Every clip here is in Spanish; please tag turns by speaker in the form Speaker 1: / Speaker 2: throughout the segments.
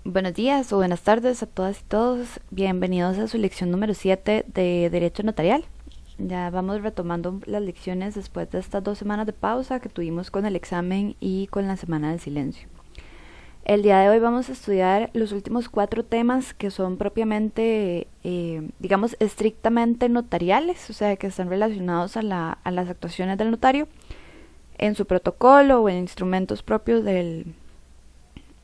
Speaker 1: Buenos días o buenas tardes a todas y todos. Bienvenidos a su lección número 7 de Derecho Notarial. Ya vamos retomando las lecciones después de estas 2 semanas de pausa que tuvimos con el examen y con la semana del silencio. El día de hoy vamos a estudiar los últimos 4 temas que son propiamente, digamos, estrictamente notariales, o sea, que están relacionados a las actuaciones del notario en su protocolo o en instrumentos propios del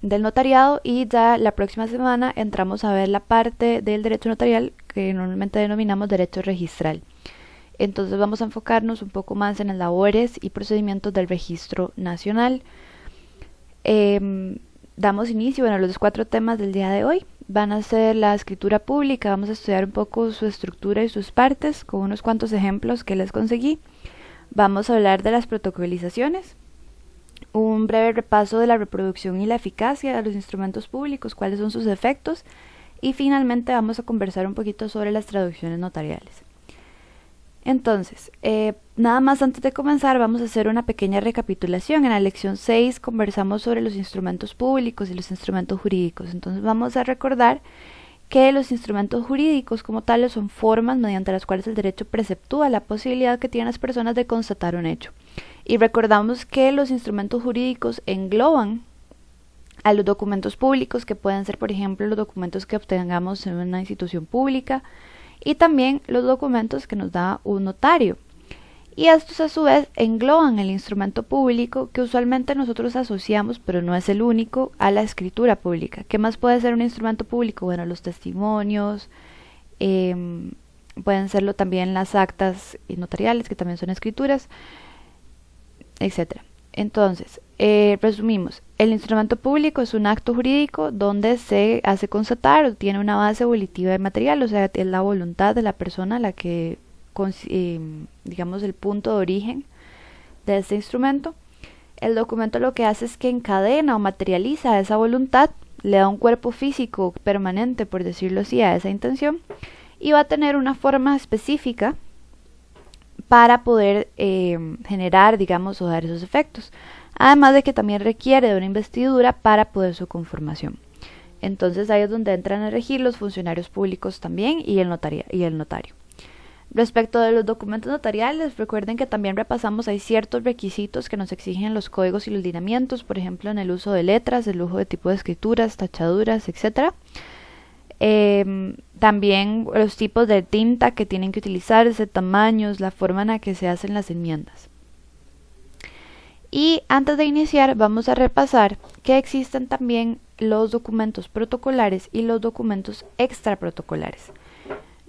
Speaker 1: notariado, y ya la próxima semana entramos a ver la parte del derecho notarial que normalmente denominamos derecho registral. Entonces vamos a enfocarnos un poco más en las labores y procedimientos del registro nacional. Damos inicio, bueno, los 4 temas del día de hoy van a ser la escritura pública. Vamos a estudiar un poco su estructura y sus partes con unos cuantos ejemplos que les conseguí. Vamos a hablar de las protocolizaciones, un breve repaso de la reproducción y la eficacia de los instrumentos públicos, cuáles son sus efectos, y finalmente vamos a conversar un poquito sobre las traducciones notariales. Entonces, nada más antes de comenzar vamos a hacer una pequeña recapitulación. En la lección 6 conversamos sobre los instrumentos públicos y los instrumentos jurídicos. Entonces vamos a recordar que los instrumentos jurídicos como tales son formas mediante las cuales el derecho preceptúa la posibilidad que tienen las personas de constatar un hecho. Y recordamos que los instrumentos jurídicos engloban a los documentos públicos, que pueden ser, por ejemplo, los documentos que obtengamos en una institución pública, y también los documentos que nos da un notario. Y estos a su vez engloban el instrumento público, que usualmente nosotros asociamos, pero no es el único, a la escritura pública. ¿Qué más puede ser un instrumento público? Bueno, los testimonios, pueden serlo también las actas notariales, que también son escrituras, etcétera. Entonces, resumimos, el instrumento público es un acto jurídico donde se hace constatar o tiene una base volitiva de material, o sea, es la voluntad de la persona la que, digamos, el punto de origen de este instrumento. El documento lo que hace es que encadena o materializa esa voluntad, le da un cuerpo físico permanente, por decirlo así, a esa intención, y va a tener una forma específica para poder generar, digamos, o dar esos efectos. Además de que también requiere de una investidura para poder su conformación. Entonces ahí es donde entran a regir los funcionarios públicos también y el notario. Respecto de los documentos notariales, recuerden que también repasamos, hay ciertos requisitos que nos exigen los códigos y los lineamientos, por ejemplo en el uso de letras, el uso de tipo de escrituras, tachaduras, etc. También los tipos de tinta que tienen que utilizarse, tamaños, la forma en la que se hacen las enmiendas. Y antes de iniciar vamos a repasar que existen también los documentos protocolares y los documentos extraprotocolares.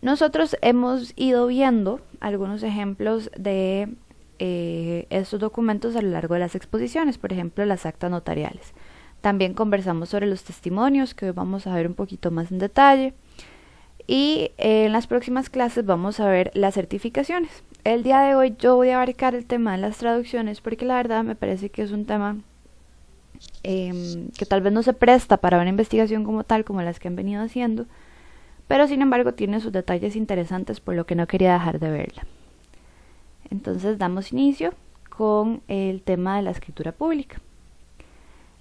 Speaker 1: Nosotros hemos ido viendo algunos ejemplos de estos documentos a lo largo de las exposiciones, por ejemplo las actas notariales. También conversamos sobre los testimonios, que hoy vamos a ver un poquito más en detalle. Y en las próximas clases vamos a ver las certificaciones. El día de hoy yo voy a abarcar el tema de las traducciones porque la verdad me parece que es un tema que tal vez no se presta para una investigación como tal, como las que han venido haciendo, pero sin embargo tiene sus detalles interesantes, por lo que no quería dejar de verla. Entonces damos inicio con el tema de la escritura pública.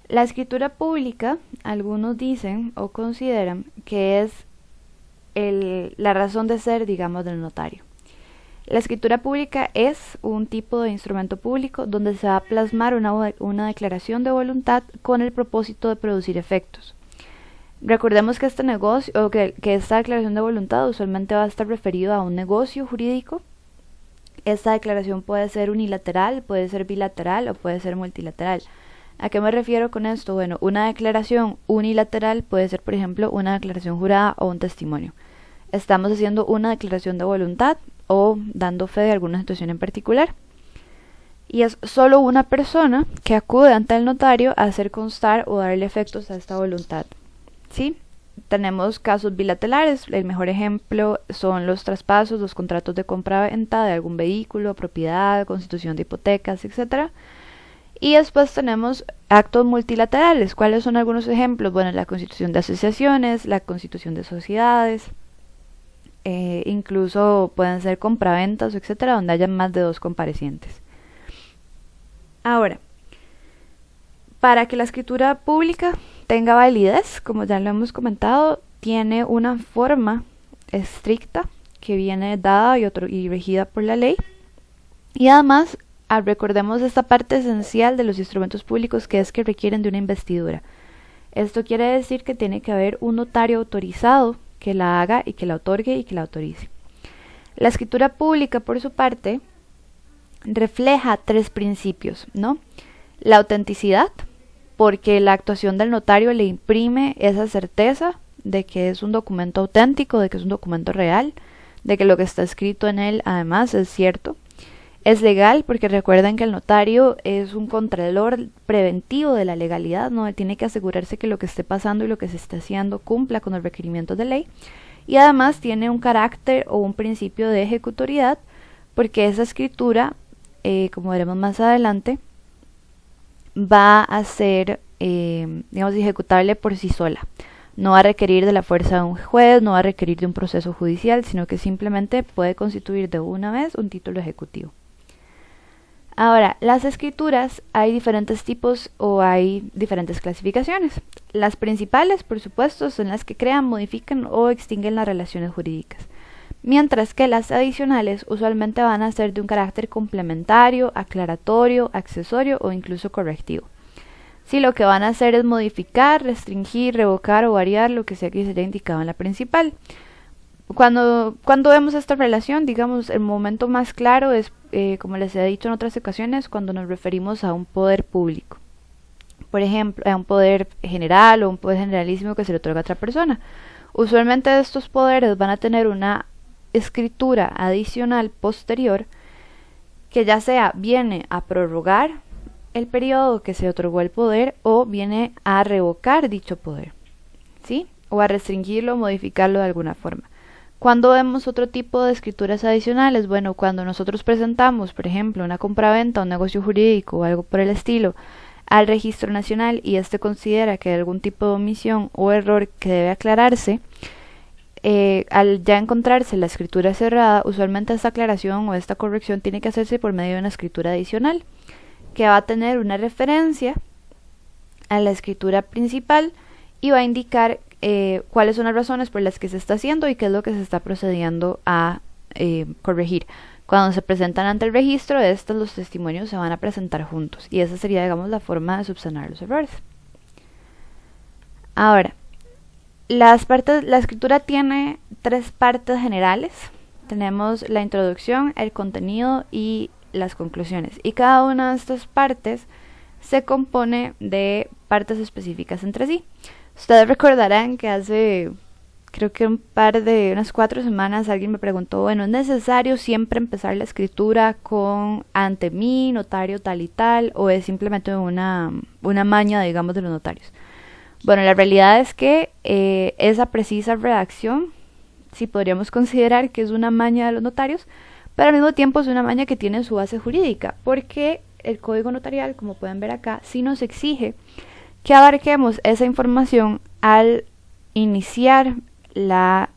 Speaker 1: La escritura pública, algunos dicen o consideran que es la razón de ser, digamos, del notario. La escritura pública es un tipo de instrumento público donde se va a plasmar una declaración de voluntad con el propósito de producir efectos. Recordemos que este negocio, o que esta declaración de voluntad usualmente va a estar referido a un negocio jurídico. Esta declaración puede ser unilateral, puede ser bilateral o puede ser multilateral. ¿A qué me refiero con esto? Bueno, una declaración unilateral puede ser, por ejemplo, una declaración jurada o un testimonio. Estamos haciendo una declaración de voluntad o dando fe de alguna situación en particular. Y es solo una persona que acude ante el notario a hacer constar o darle efectos a esta voluntad. ¿Sí? Tenemos casos bilaterales. El mejor ejemplo son los traspasos, los contratos de compra-venta de algún vehículo, propiedad, constitución de hipotecas, etc. Y después tenemos actos multilaterales. ¿Cuáles son algunos ejemplos? Bueno, la constitución de asociaciones, la constitución de sociedades, incluso pueden ser compraventas, etcétera, donde haya más de 2 comparecientes. Ahora, para que la escritura pública tenga validez, como ya lo hemos comentado, tiene una forma estricta que viene dada y regida por la ley. Y además, recordemos esta parte esencial de los instrumentos públicos, que es que requieren de una investidura. Esto quiere decir que tiene que haber un notario autorizado que la haga y que la otorgue y que la autorice. La escritura pública, por su parte, refleja 3 principios, ¿no? La autenticidad, porque la actuación del notario le imprime esa certeza de que es un documento auténtico, de que es un documento real, de que lo que está escrito en él además es cierto. Es legal, porque recuerden que el notario es un contralor preventivo de la legalidad, ¿no? Él tiene que asegurarse que lo que esté pasando y lo que se está haciendo cumpla con los requerimientos de ley. Y además tiene un carácter o un principio de ejecutoriedad, porque esa escritura, como veremos más adelante, va a ser, digamos, ejecutable por sí sola. No va a requerir de la fuerza de un juez, no va a requerir de un proceso judicial, sino que simplemente puede constituir de una vez un título ejecutivo. Ahora, las escrituras hay diferentes tipos o hay diferentes clasificaciones. Las principales, por supuesto, son las que crean, modifican o extinguen las relaciones jurídicas. Mientras que las adicionales usualmente van a ser de un carácter complementario, aclaratorio, accesorio o incluso correctivo. Si lo que van a hacer es modificar, restringir, revocar o variar lo que sea que se haya indicado en la principal. Cuando vemos esta relación, digamos, el momento más claro es, como les he dicho en otras ocasiones, cuando nos referimos a un poder público. Por ejemplo, a un poder general o un poder generalísimo que se le otorga a otra persona. Usualmente estos poderes van a tener una escritura adicional posterior que ya sea viene a prorrogar el periodo que se otorgó el poder o viene a revocar dicho poder, ¿sí? O a restringirlo o modificarlo de alguna forma. Cuando vemos otro tipo de escrituras adicionales, bueno, cuando nosotros presentamos, por ejemplo, una compraventa, un negocio jurídico o algo por el estilo al Registro Nacional y éste considera que hay algún tipo de omisión o error que debe aclararse, al ya encontrarse la escritura cerrada, usualmente esta aclaración o esta corrección tiene que hacerse por medio de una escritura adicional que va a tener una referencia a la escritura principal y va a indicar cuáles son las razones por las que se está haciendo y qué es lo que se está procediendo a corregir. Cuando se presentan ante el registro, los testimonios se van a presentar juntos y esa sería, digamos, la forma de subsanar los errores. Ahora, la escritura tiene 3 partes generales. Tenemos la introducción, el contenido y las conclusiones. Y cada una de estas partes se compone de partes específicas entre sí. Ustedes recordarán que hace, creo que unas 4 semanas alguien me preguntó, bueno, ¿es necesario siempre empezar la escritura con ante mí, notario tal y tal, o es simplemente una maña, digamos, de los notarios? Bueno, la realidad es que esa precisa redacción, sí podríamos considerar que es una maña de los notarios, pero al mismo tiempo es una maña que tiene su base jurídica, porque el Código Notarial, como pueden ver acá, sí nos exige que abarquemos esa información al iniciar la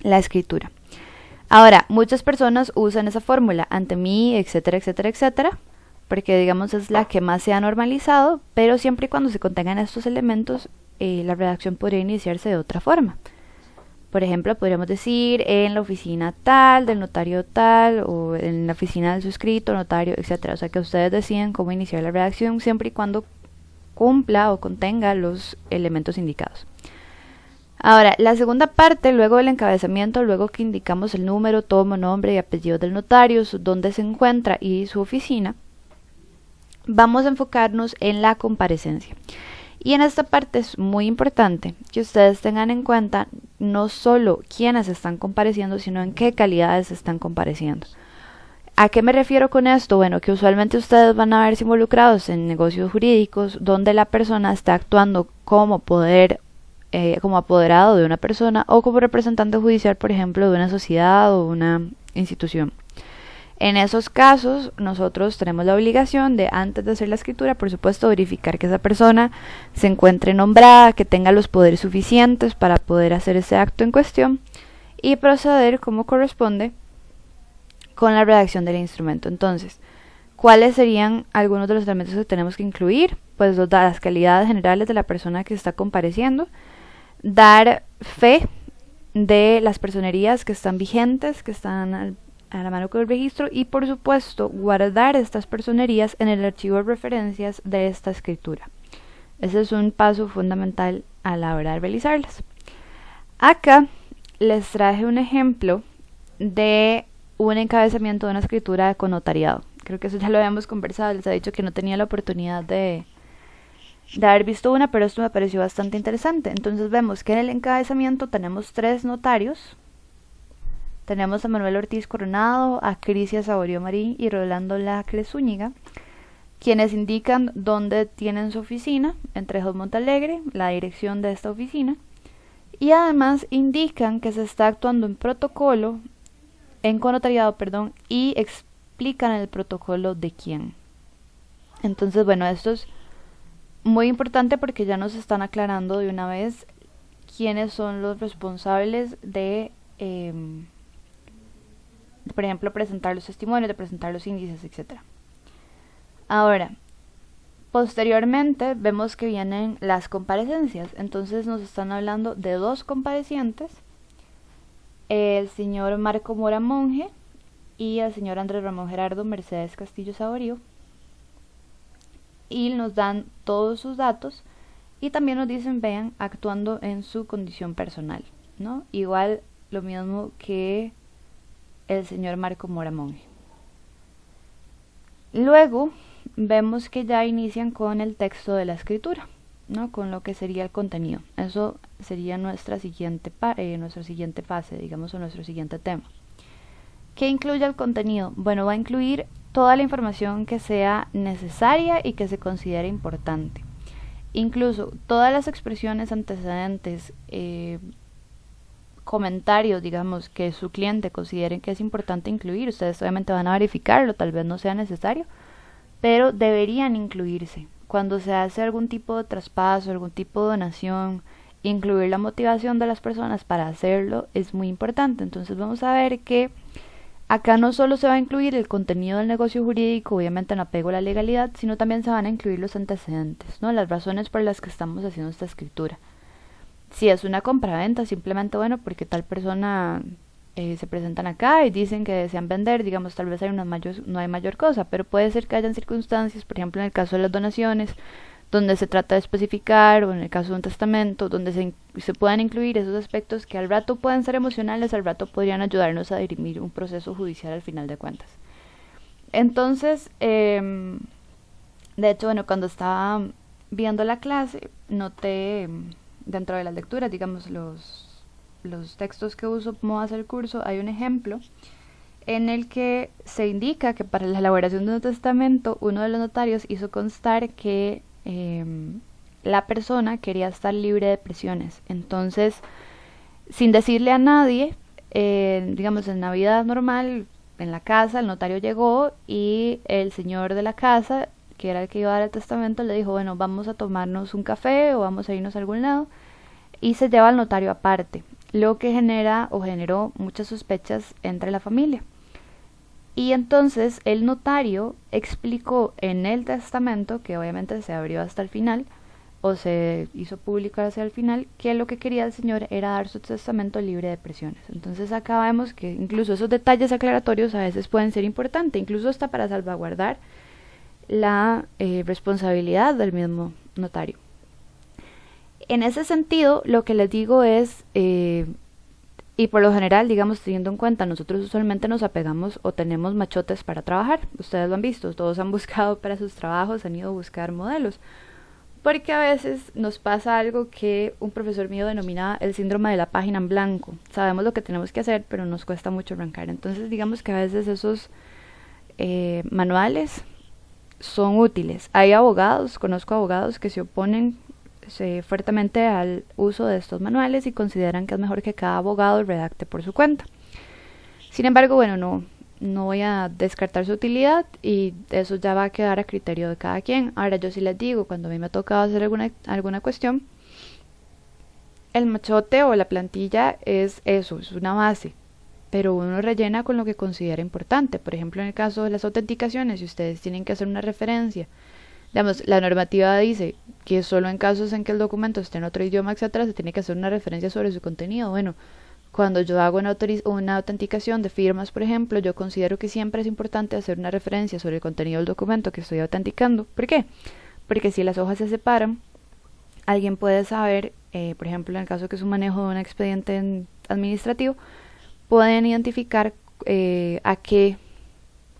Speaker 1: escritura. Ahora, muchas personas usan esa fórmula ante mí, etcétera, etcétera, etcétera, porque digamos es la que más se ha normalizado, pero siempre y cuando se contengan estos elementos, la redacción podría iniciarse de otra forma. Por ejemplo, podríamos decir en la oficina tal, del notario tal, o en la oficina del suscrito, notario, etcétera. O sea que ustedes deciden cómo iniciar la redacción siempre y cuando cumpla o contenga los elementos indicados. Ahora, la segunda parte, luego del encabezamiento, luego que indicamos el número, tomo, nombre y apellido del notario, dónde se encuentra y su oficina, vamos a enfocarnos en la comparecencia. Y en esta parte es muy importante que ustedes tengan en cuenta no solo quiénes están compareciendo, sino en qué calidades están compareciendo. ¿A qué me refiero con esto? Bueno, que usualmente ustedes van a verse involucrados en negocios jurídicos donde la persona está actuando como apoderado de una persona o como representante judicial, por ejemplo, de una sociedad o una institución. En esos casos, nosotros tenemos la obligación de, antes de hacer la escritura, por supuesto, verificar que esa persona se encuentre nombrada, que tenga los poderes suficientes para poder hacer ese acto en cuestión y proceder como corresponde con la redacción del instrumento. Entonces, ¿cuáles serían algunos de los elementos que tenemos que incluir? pues las calidades generales de la persona que está compareciendo, dar fe de las personerías que están vigentes, que están a la mano con el registro, y por supuesto guardar estas personerías en el archivo de referencias de esta escritura. Ese es un paso fundamental a la hora de realizarlas. Acá les traje un ejemplo de un encabezamiento de una escritura con notariado. Creo que eso ya lo habíamos conversado, les he dicho que no tenía la oportunidad de haber visto una, pero esto me pareció bastante interesante. Entonces vemos que en el encabezamiento tenemos 3 notarios. Tenemos a Manuel Ortiz Coronado, a Crisia Saborío Marín y Rolando Lacre Zúñiga, quienes indican dónde tienen su oficina, en Trejos Montalegre, la dirección de esta oficina, y además indican que se está actuando en protocolo, en conotariado, y explican el protocolo de quién. Entonces, bueno, esto es muy importante porque ya nos están aclarando de una vez quiénes son los responsables de, por ejemplo, presentar los testimonios, de presentar los índices, etc. Ahora, posteriormente vemos que vienen las comparecencias. Entonces nos están hablando de 2 comparecientes, el señor Marco Mora Monge y el señor Andrés Ramón Gerardo Mercedes Castillo Saborío, y nos dan todos sus datos y también nos dicen, vean, actuando en su condición personal, ¿no? Igual lo mismo que el señor Marco Mora Monge. Luego vemos que ya inician con el texto de la escritura, ¿no? Con lo que sería el contenido. Eso sería nuestra siguiente fase, digamos, o nuestro siguiente tema. ¿Qué incluye el contenido? Bueno, va a incluir toda la información que sea necesaria y que se considere importante. Incluso todas las expresiones antecedentes, comentarios, digamos, que su cliente considere que es importante incluir. Ustedes obviamente van a verificarlo, tal vez no sea necesario, pero deberían incluirse. Cuando se hace algún tipo de traspaso, algún tipo de donación, incluir la motivación de las personas para hacerlo es muy importante. Entonces vamos a ver que acá no solo se va a incluir el contenido del negocio jurídico, obviamente en apego a la legalidad, sino también se van a incluir los antecedentes, ¿no? Las razones por las que estamos haciendo esta escritura. Si es una compraventa, simplemente, bueno, porque tal persona se presentan acá y dicen que desean vender, digamos, tal vez no hay mayor cosa, pero puede ser que hayan circunstancias, por ejemplo en el caso de las donaciones, donde se trata de especificar, o en el caso de un testamento, donde se puedan incluir esos aspectos que al rato pueden ser emocionales, al rato podrían ayudarnos a dirimir un proceso judicial al final de cuentas. Entonces, de hecho, bueno, cuando estaba viendo la clase, noté dentro de las lecturas, digamos, los textos que uso como hacer el curso, hay un ejemplo en el que se indica que para la elaboración de un testamento, uno de los notarios hizo constar que la persona quería estar libre de presiones. Entonces, sin decirle a nadie, digamos en Navidad normal, en la casa, el notario llegó y el señor de la casa, que era el que iba a dar el testamento, le dijo, bueno, vamos a tomarnos un café o vamos a irnos a algún lado, y se lleva al notario aparte, lo que generó muchas sospechas entre la familia. Y entonces el notario explicó en el testamento, que obviamente se abrió hasta el final, o se hizo público hacia el final, que lo que quería el señor era dar su testamento libre de presiones. Entonces acá vemos que incluso esos detalles aclaratorios a veces pueden ser importantes, incluso hasta para salvaguardar la responsabilidad del mismo notario. En ese sentido, lo que les digo es, y por lo general, digamos, teniendo en cuenta, nosotros usualmente nos apegamos o tenemos machotes para trabajar. Ustedes lo han visto, todos han buscado para sus trabajos, han ido a buscar modelos. Porque a veces nos pasa algo que un profesor mío denomina el síndrome de la página en blanco. Sabemos lo que tenemos que hacer, pero nos cuesta mucho arrancar. Entonces, digamos que a veces esos manuales son útiles. Hay abogados, conozco abogados que se oponen fuertemente al uso de estos manuales y consideran que es mejor que cada abogado redacte por su cuenta. Sin embargo, bueno, no voy a descartar su utilidad y eso ya va a quedar a criterio de cada quien. Ahora yo sí les digo, cuando a mí me ha tocado hacer alguna cuestión, el machote o la plantilla es eso, es una base, pero uno rellena con lo que considera importante. Por ejemplo, en el caso de las autenticaciones, si ustedes tienen que hacer una referencia Digamos, la normativa dice que solo en casos en que el documento esté en otro idioma, etcétera, se tiene que hacer una referencia sobre su contenido. Bueno, cuando yo hago una autenticación de firmas, por ejemplo, yo considero que siempre es importante hacer una referencia sobre el contenido del documento que estoy autenticando. ¿Por qué? Porque si las hojas se separan, alguien puede saber, por ejemplo, en el caso que es un manejo de un expediente administrativo, pueden identificar a qué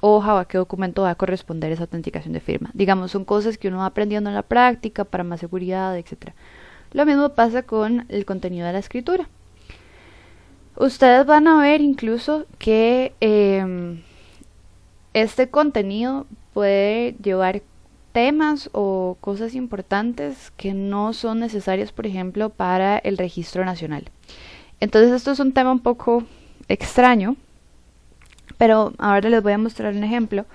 Speaker 1: hoja o a qué documento va a corresponder esa autenticación de firma. Digamos, son cosas que uno va aprendiendo en la práctica para más seguridad, etcétera. Lo mismo pasa con el contenido de la escritura. Ustedes van a ver incluso que este contenido puede llevar temas o cosas importantes que no son necesarias, por ejemplo, para el registro nacional. Entonces esto es un tema un poco extraño, pero ahora les voy a mostrar un ejemplo.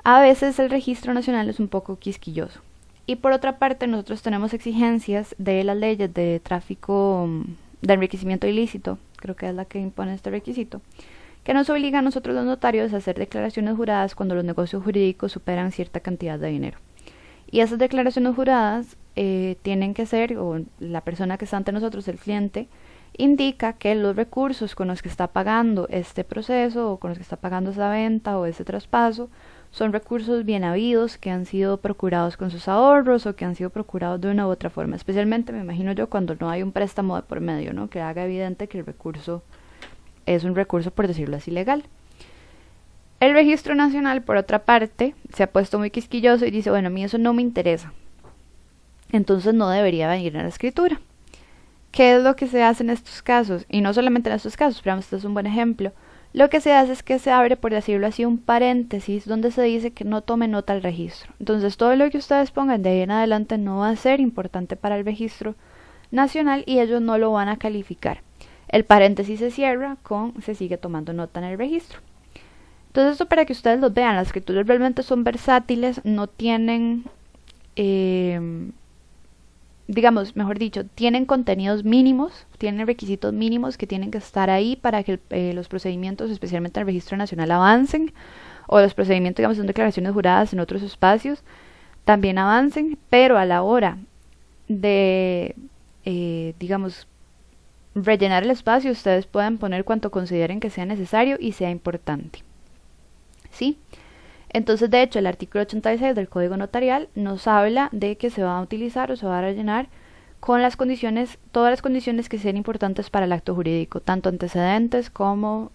Speaker 1: A veces el registro nacional es un poco quisquilloso. Y por otra parte, nosotros tenemos exigencias de las leyes de tráfico de enriquecimiento ilícito, creo que es la que impone este requisito, que nos obliga a nosotros los notarios a hacer declaraciones juradas cuando los negocios jurídicos superan cierta cantidad de dinero. Y esas declaraciones juradas tienen que ser, o la persona que está ante nosotros, el cliente, indica que los recursos con los que está pagando este proceso o con los que está pagando esa venta o ese traspaso son recursos bien habidos que han sido procurados con sus ahorros o que han sido procurados de una u otra forma. Especialmente me imagino yo cuando no hay un préstamo de por medio, ¿no? Que haga evidente que el recurso es un recurso, por decirlo así, legal. El registro nacional, por otra parte, se ha puesto muy quisquilloso y dice, bueno, a mí eso no me interesa, entonces no debería venir a la escritura. ¿Qué es lo que se hace en estos casos? Y no solamente en estos casos, pero este es un buen ejemplo. Lo que se hace es que se abre, por decirlo así, un paréntesis donde se dice que no tome nota al registro. Entonces todo lo que ustedes pongan de ahí en adelante no va a ser importante para el registro nacional y ellos no lo van a calificar. El paréntesis se cierra con se sigue tomando nota en el registro. Entonces esto para que ustedes los vean, las escrituras realmente son versátiles, no tienen, digamos, mejor dicho, tienen contenidos mínimos, tienen requisitos mínimos que tienen que estar ahí para que los procedimientos, especialmente el registro nacional, avancen, o los procedimientos, digamos, son declaraciones juradas en otros espacios, también avancen, pero a la hora de, digamos, rellenar el espacio, ustedes pueden poner cuanto consideren que sea necesario y sea importante. ¿Sí? Entonces, de hecho, el artículo 86 del Código Notarial nos habla de que se va a utilizar o se va a rellenar con las condiciones, todas las condiciones que sean importantes para el acto jurídico, tanto antecedentes como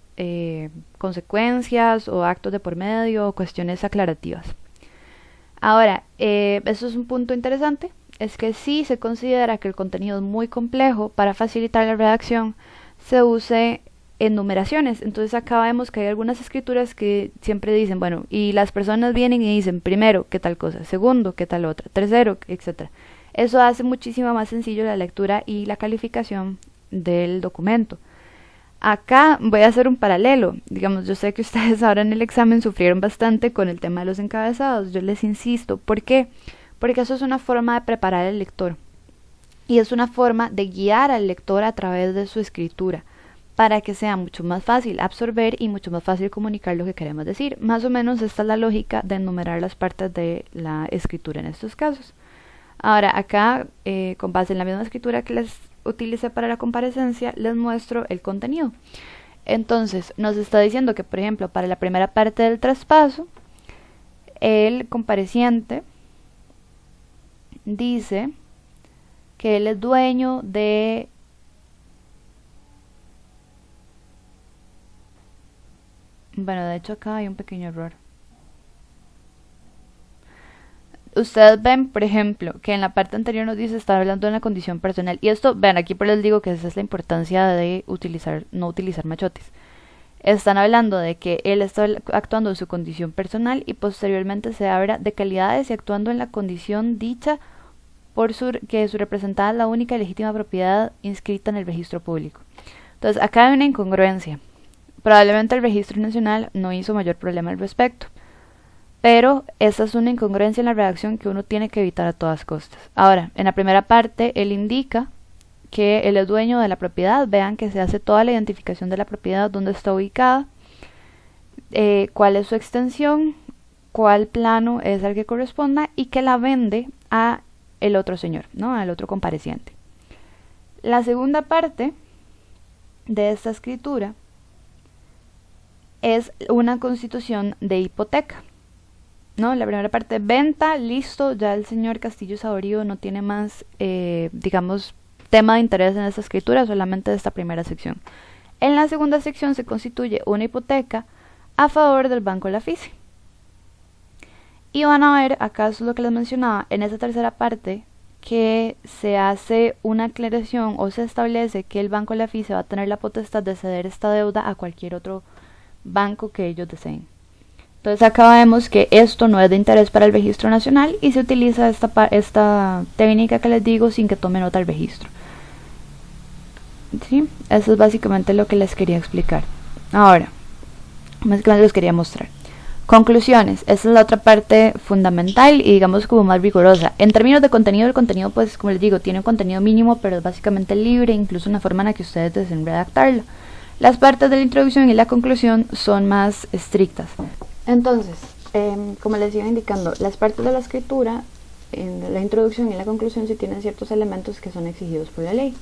Speaker 1: consecuencias o actos de por medio o cuestiones aclarativas. Ahora, eso es un punto interesante, es que si se considera que el contenido es muy complejo, para facilitar la redacción se use enumeraciones. Entonces acá vemos que hay algunas escrituras que siempre dicen, bueno, y las personas vienen y dicen primero qué tal cosa, segundo qué tal otra, tercero, etcétera. Eso hace muchísimo más sencillo la lectura y la calificación del documento. Acá voy a hacer un paralelo. Digamos, yo sé que ustedes ahora en el examen sufrieron bastante con el tema de los encabezados. Yo les insisto, ¿por qué? Porque eso es una forma de preparar al lector y es una forma de guiar al lector a través de su escritura, para que sea mucho más fácil absorber y mucho más fácil comunicar lo que queremos decir. Más o menos esta es la lógica de enumerar las partes de la escritura en estos casos. Ahora, acá, con base en la misma escritura que les utilicé para la comparecencia, les muestro el contenido. Entonces, nos está diciendo que, por ejemplo, para la primera parte del traspaso, el compareciente dice que él es dueño de bueno, de hecho acá hay un pequeño error. Ustedes ven, por ejemplo, que en la parte anterior nos dice estar hablando de la condición personal. Y esto, vean, aquí por les digo que esa es la importancia de no utilizar machotes. Están hablando de que él está actuando en su condición personal y posteriormente se habla de calidades y actuando en la condición dicha por que su representada es la única y legítima propiedad inscrita en el registro público. Entonces, acá hay una incongruencia. Probablemente el registro nacional no hizo mayor problema al respecto, pero esta es una incongruencia en la redacción que uno tiene que evitar a todas costas. Ahora, en la primera parte, él indica que él es dueño de la propiedad. Vean que se hace toda la identificación de la propiedad, dónde está ubicada, cuál es su extensión, cuál plano es el que corresponda y que la vende a el otro señor, ¿no? Al otro compareciente. La segunda parte de esta escritura es una constitución de hipoteca, ¿no? La primera parte, venta, listo, ya el señor Castillo Saborío no tiene más, digamos, tema de interés en esta escritura, solamente de esta primera sección. En la segunda sección se constituye una hipoteca a favor del Banco Lafice. Y van a ver, acá es lo que les mencionaba, en esa tercera parte, que se hace una aclaración o se establece que el Banco Lafice va a tener la potestad de ceder esta deuda a cualquier otro banco que ellos deseen. Entonces acá vemos que esto no es de interés para el registro nacional y se utiliza esta técnica que les digo sin que tome nota el registro. ¿Sí? Eso es básicamente lo que les quería explicar. Ahora, básicamente les quería mostrar. Conclusiones, esa es la otra parte fundamental y digamos como más rigurosa. En términos de contenido, el contenido pues como les digo tiene un contenido mínimo pero es básicamente libre, incluso una forma en la que ustedes deseen redactarlo. Las partes de la introducción y la conclusión son más estrictas. Entonces, como les iba indicando, las partes de la escritura, en la introducción y la conclusión sí tienen ciertos elementos que son exigidos por la ley.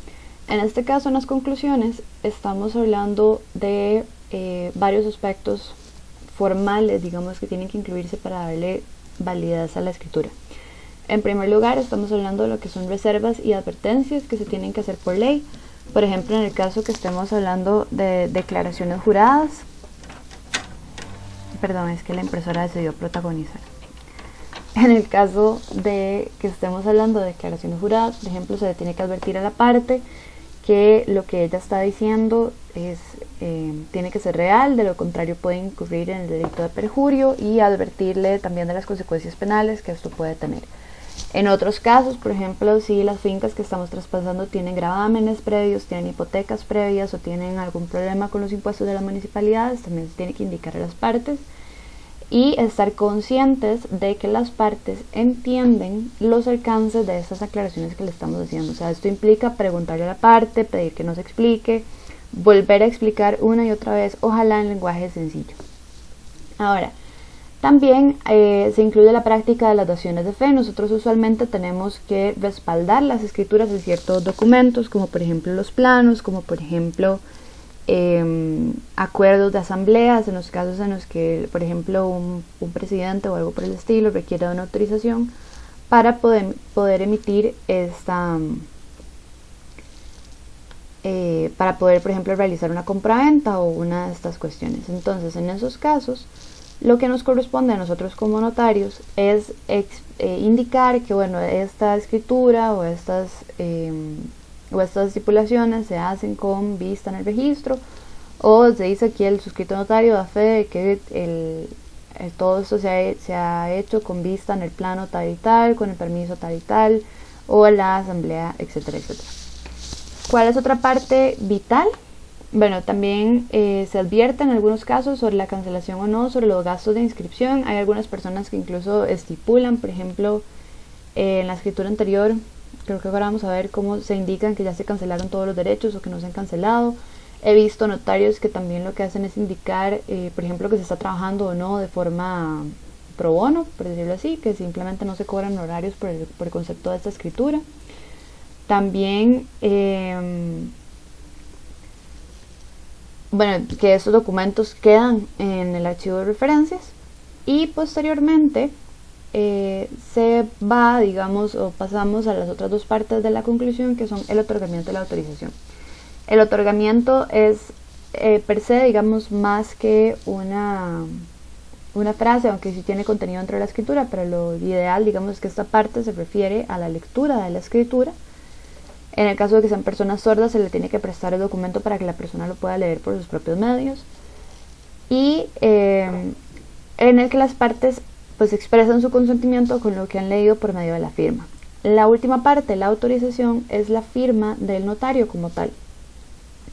Speaker 1: En este caso, en las conclusiones, estamos hablando de varios aspectos formales, digamos, que tienen que incluirse para darle validez a la escritura. En primer lugar, estamos hablando de lo que son reservas y advertencias que se tienen que hacer por ley. Por ejemplo, en el caso que estemos hablando de declaraciones juradas, perdón, es que la impresora decidió protagonizar. En el caso de que estemos hablando de declaraciones juradas, por ejemplo, se le tiene que advertir a la parte que lo que ella está diciendo tiene que ser real, de lo contrario puede incurrir en el delito de perjurio, y advertirle también de las consecuencias penales que esto puede tener. En otros casos, por ejemplo, si las fincas que estamos traspasando tienen gravámenes previos, tienen hipotecas previas o tienen algún problema con los impuestos de las municipalidades, también se tiene que indicar a las partes y estar conscientes de que las partes entienden los alcances de estas aclaraciones que le estamos haciendo. O sea, esto implica preguntarle a la parte, pedir que nos explique, volver a explicar una y otra vez, ojalá en lenguaje sencillo. Ahora, también se incluye la práctica de las daciones de fe. Nosotros usualmente tenemos que respaldar las escrituras en ciertos documentos, como por ejemplo los planos, como por ejemplo acuerdos de asambleas, en los casos en los que, por ejemplo, un presidente o algo por el estilo requiere de una autorización para poder emitir esta, para poder, por ejemplo, realizar una compraventa o una de estas cuestiones. Entonces, en esos casos, lo que nos corresponde a nosotros como notarios es indicar que, bueno, esta escritura o estas estipulaciones se hacen con vista en el registro, o se dice aquí el suscrito notario da fe de que todo esto se ha hecho con vista en el plano tal y tal, con el permiso tal y tal, o la asamblea, etcétera, etcétera. ¿Cuál es otra parte vital? Bueno, también se advierte en algunos casos sobre la cancelación o no, sobre los gastos de inscripción. Hay algunas personas que incluso estipulan, por ejemplo, en la escritura anterior, creo que ahora vamos a ver cómo se indican que ya se cancelaron todos los derechos o que no se han cancelado. He visto notarios que también lo que hacen es indicar, por ejemplo, que se está trabajando o no de forma pro bono, por decirlo así, que simplemente no se cobran horarios por el concepto de esta escritura. También, bueno, que estos documentos quedan en el archivo de referencias y posteriormente se va, digamos, o pasamos a las otras dos partes de la conclusión, que son el otorgamiento y la autorización. El otorgamiento es per se, digamos, más que una frase, aunque sí tiene contenido dentro de la escritura, pero lo ideal, digamos, es que esta parte se refiere a la lectura de la escritura. En el caso de que sean personas sordas, se le tiene que prestar el documento para que la persona lo pueda leer por sus propios medios. Y en el que las partes pues expresan su consentimiento con lo que han leído por medio de la firma. La última parte, la autorización, es la firma del notario como tal,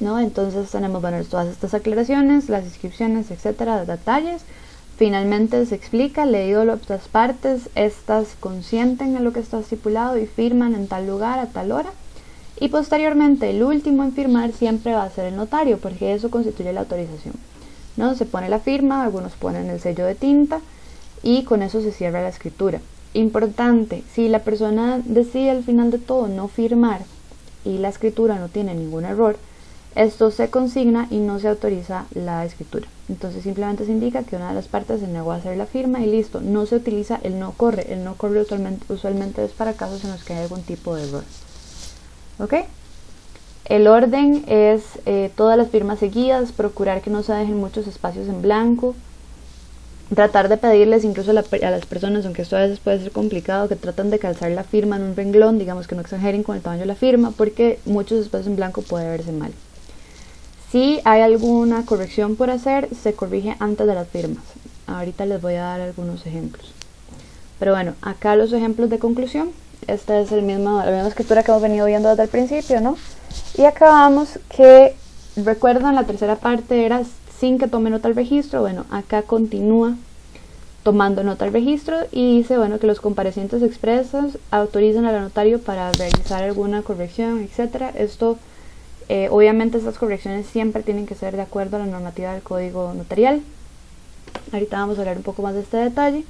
Speaker 1: ¿no? Entonces tenemos, bueno, todas estas aclaraciones, las inscripciones, etcétera, detalles. Finalmente se explica, leído las partes, estas consienten en lo que está estipulado y firman en tal lugar a tal hora. Y posteriormente el último en firmar siempre va a ser el notario, porque eso constituye la autorización, ¿no? Se pone la firma, algunos ponen el sello de tinta y con eso se cierra la escritura. Importante, si la persona decide al final de todo no firmar y la escritura no tiene ningún error, esto se consigna y no se autoriza la escritura. Entonces simplemente se indica que una de las partes se negó a hacer la firma y listo. No se utiliza el no corre. El no corre usualmente es para casos en los que hay algún tipo de error. ¿Ok? El orden es todas las firmas seguidas, procurar que no se dejen muchos espacios en blanco, tratar de pedirles incluso a las personas, aunque esto a veces puede ser complicado, que tratan de calzar la firma en un renglón, digamos que no exageren con el tamaño de la firma, porque muchos espacios en blanco puede verse mal. Si hay alguna corrección por hacer, se corrige antes de las firmas. Ahorita les voy a dar algunos ejemplos. Pero bueno, acá los ejemplos de conclusión. Esta es la misma escritura que hemos venido viendo desde el principio, ¿no? Y acabamos que, recuerdan, la tercera parte era sin que tome nota al registro. Bueno, acá continúa tomando nota al registro y dice, bueno, que los comparecientes expresos autorizan al notario para realizar alguna corrección, etcétera. Esto, obviamente, estas correcciones siempre tienen que ser de acuerdo a la normativa del Código Notarial. Ahorita vamos a hablar un poco más de este detalle.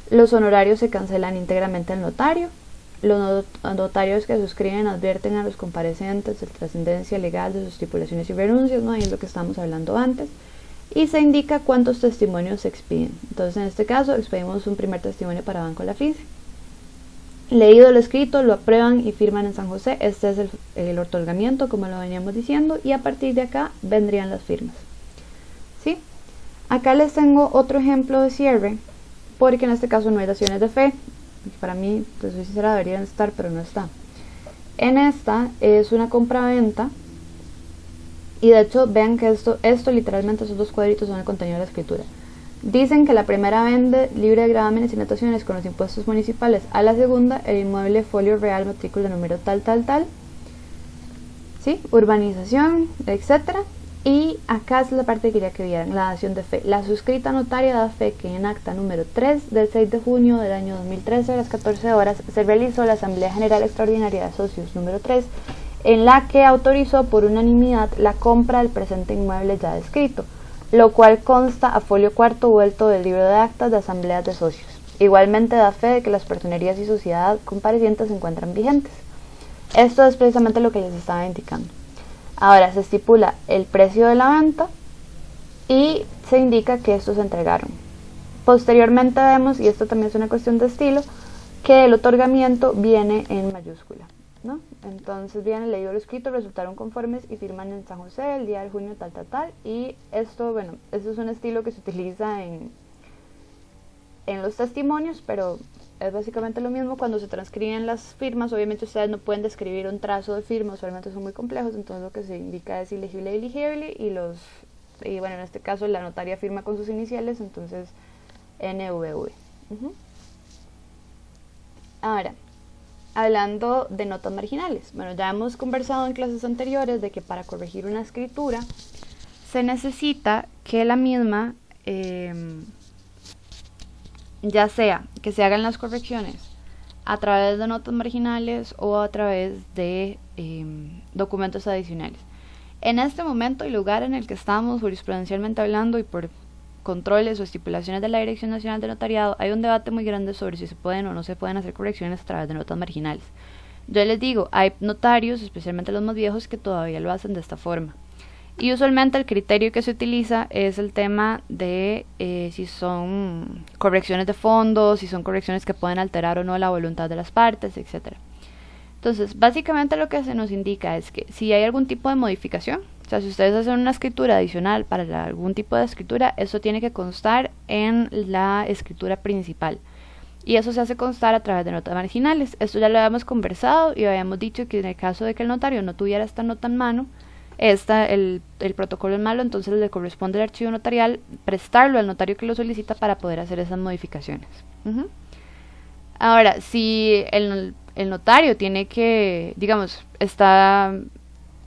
Speaker 1: Los honorarios se cancelan íntegramente al notario. Los notarios que suscriben advierten a los comparecientes de trascendencia legal de sus estipulaciones y renuncias, ¿no? Y es lo que estamos hablando antes. Y se indica cuántos testimonios se expiden. Entonces, en este caso, expedimos un primer testimonio para Banco Lafice. Leído lo escrito, lo aprueban y firman en San José. Este es el otorgamiento, como lo veníamos diciendo, y a partir de acá vendrían las firmas. ¿Sí? Acá les tengo otro ejemplo de cierre, porque en este caso no hay daciones de fe. Para mí, pues soy sincera, deberían estar, pero no está. En esta es una compra-venta. Y de hecho, vean que esto literalmente, esos dos cuadritos son el contenido de la escritura. Dicen que la primera vende libre de gravámenes y notaciones con los impuestos municipales. A la segunda, el inmueble folio real, matrícula número tal, ¿sí? Urbanización, etcétera. Y acá es la parte que quería que vieran, la dación de fe. La suscrita notaria da fe que en acta número 3 del 6 de junio del año 2013 a las 14 horas se realizó la Asamblea General Extraordinaria de Socios número 3, en la que autorizó por unanimidad la compra del presente inmueble ya descrito, lo cual consta a folio cuarto vuelto del libro de actas de asambleas de socios. Igualmente da fe de que las personerías y sociedad comparecientes se encuentran vigentes. Esto es precisamente lo que les estaba indicando. Ahora se estipula el precio de la venta y se indica que estos se entregaron. Posteriormente vemos, y esto también es una cuestión de estilo, que el otorgamiento viene en mayúscula, ¿no? Entonces viene leído lo escrito, resultaron conformes y firman en San José el día del junio tal. Y esto, bueno, esto es un estilo que se utiliza en los testimonios, pero es básicamente lo mismo cuando se transcriben las firmas. Obviamente ustedes no pueden describir un trazo de firma, usualmente son muy complejos, entonces lo que se indica es ilegible e iligible y bueno, en este caso la notaria firma con sus iniciales, entonces NVV. Ahora, hablando de notas marginales, bueno, ya hemos conversado en clases anteriores de que para corregir una escritura se necesita que la misma ya sea que se hagan las correcciones a través de notas marginales o a través de documentos adicionales. En este momento y lugar en el que estamos jurisprudencialmente hablando y por controles o estipulaciones de la Dirección Nacional de Notariado, hay un debate muy grande sobre si se pueden o no se pueden hacer correcciones a través de notas marginales. Yo les digo, hay notarios, especialmente los más viejos, que todavía lo hacen de esta forma. Y usualmente el criterio que se utiliza es el tema de si son correcciones de fondo, si son correcciones que pueden alterar o no la voluntad de las partes, etc. Entonces, básicamente lo que se nos indica es que si hay algún tipo de modificación, o sea, si ustedes hacen una escritura adicional para algún tipo de escritura, eso tiene que constar en la escritura principal. Y eso se hace constar a través de notas marginales. Esto ya lo habíamos conversado y habíamos dicho que en el caso de que el notario no tuviera esta nota en mano, el protocolo es malo, entonces le corresponde al archivo notarial prestarlo al notario que lo solicita para poder hacer esas modificaciones. Ahora, si el notario tiene que, digamos, está